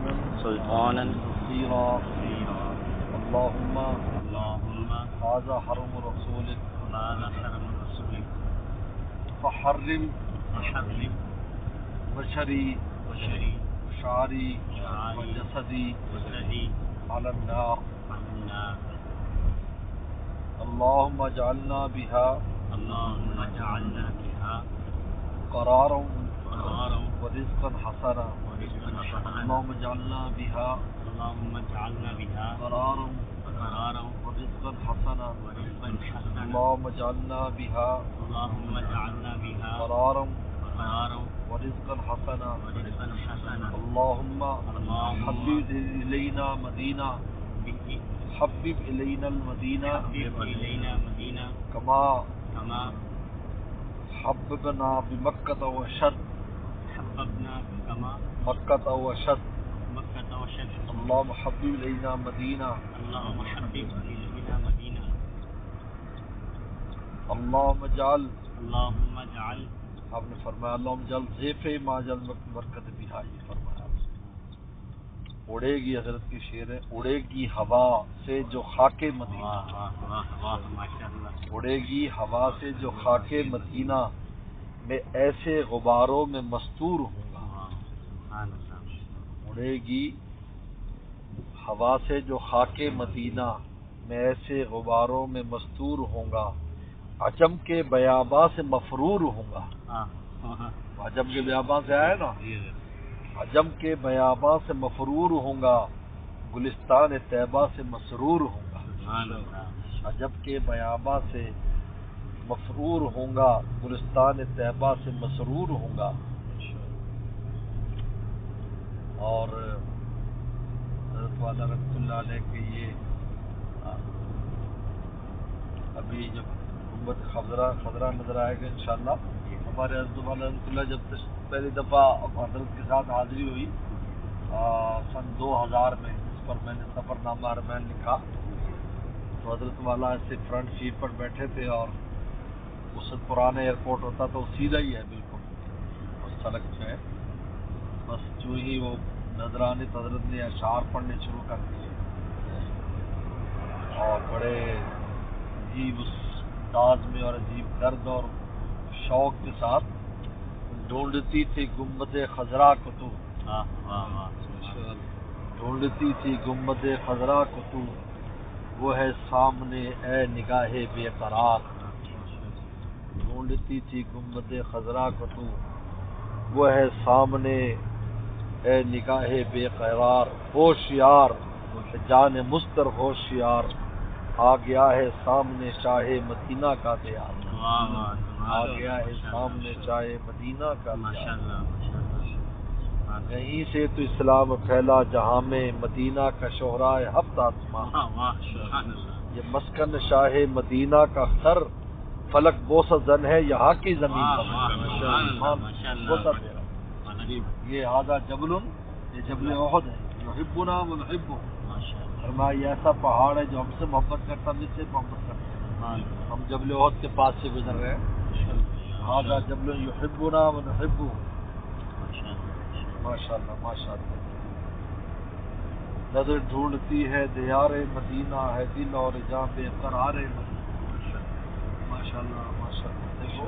سلطانا نصيرا اللهم هذا حرم رسولك فحرم بشري وشعري وجسدي على النار اللهم اجعلنا بها قرارا ورزقا حسنا اللهم اجعلنا بها قرارا ورزقا حسنا اللهم اجعلنا بها قرارا ورزقا حسنا اللهم حبب إلينا مدینہ حبب إلينا المدینہ كما حببنا بمكة وشد مكة وشد اللهم حبب إلينا مدینہ اللهم اجعل آپ نے فرمایا اللهم اجعل ضیف ما جل برکت بہا، یہ فرمایا اڑے گی، حضرت کی شعر ہے، اڑے گی ہوا سے جو خاک مدینہ، اڑے گی ہوا سے جو خاک مدینہ، میں ایسے غباروں میں مستور ہوں گا، اڑے گی ہوا سے جو خاک مدینہ، میں ایسے غباروں میں مستور ہوں گا، عجم کے بیاباں سے مفرور ہوں گا، عجم کے بیاباں سے آیا نا، عجم کے بیاباں سے مفرور ہوں گا، گلستان طیبہ سے مسرور ہوں گا، عجم کے بیاباں سے مفرور ہوں گا، گلستان طیبہ سے مسرور ہوں گا۔ اور حضرت والا رحمۃ اللہ علیہ کے یہ ابھی جب گنبد خضرا نظر آئے گا انشاءاللہ، ہمارے حضرت والا رحمۃ اللہ جب پہلی دفعہ حضرت کے ساتھ حاضری ہوئی سن 2000 میں، اس پر میں نے سفر نامہ ارمین لکھا، تو حضرت والا ایسے فرنٹ سیٹ پر بیٹھے تھے، اور اس سے پرانا ایئرپورٹ ہوتا تو سیدھا ہی ہے بالکل اس سڑک پہ، بس جو ہی وہ نظر آنے تو حضرت نے اشعار پڑھنے شروع کر دیے، اور بڑے عجیب اس انداز میں اور عجیب درد اور شوق کے ساتھ، ڈھونڈتی تھی گنبد خضرا کو تو، ڈھونڈتی تھی گنبد خضرا کو تو، وہ ہے سامنے اے نگاہ بے قرار، ڈھونڈتی تھی گنبد خضرا کو تو، وہ ہے سامنے اے نگاہ بے قرار، ہوشیار جان مستر ہوشیار، آ گیا ہے سامنے شاہ مدینہ کا دیار، آ گیا ہے سامنے شاہ مدینہ کا دیار، یہیں سے تو اسلام پھیلا جہاں میں، مدینہ کا شہرائے ہفت آسمان، یہ مسکن شاہ مدینہ کا سر، فلک بوسہ زن ہے یہاں کی زمین، یہ آدھا جبل، یہ جبل احد ہے، یحبنا و نحبہ، فرمایا یہ ایسا پہاڑ ہے جو ہم سے محبت کرتا، ہم سے محبت کرتے ہیں، ہم جبل احد کے پاس سے گزر رہے ہیں، آدھا جبل یحبنا و نحبہ، ماشاءاللہ ماشاءاللہ، نظر ڈھونڈتی ہے دیار مدینہ، ہے دل اور جاں بے قرار مدینہ، ماشاءاللہ ماشاءاللہ، دیکھو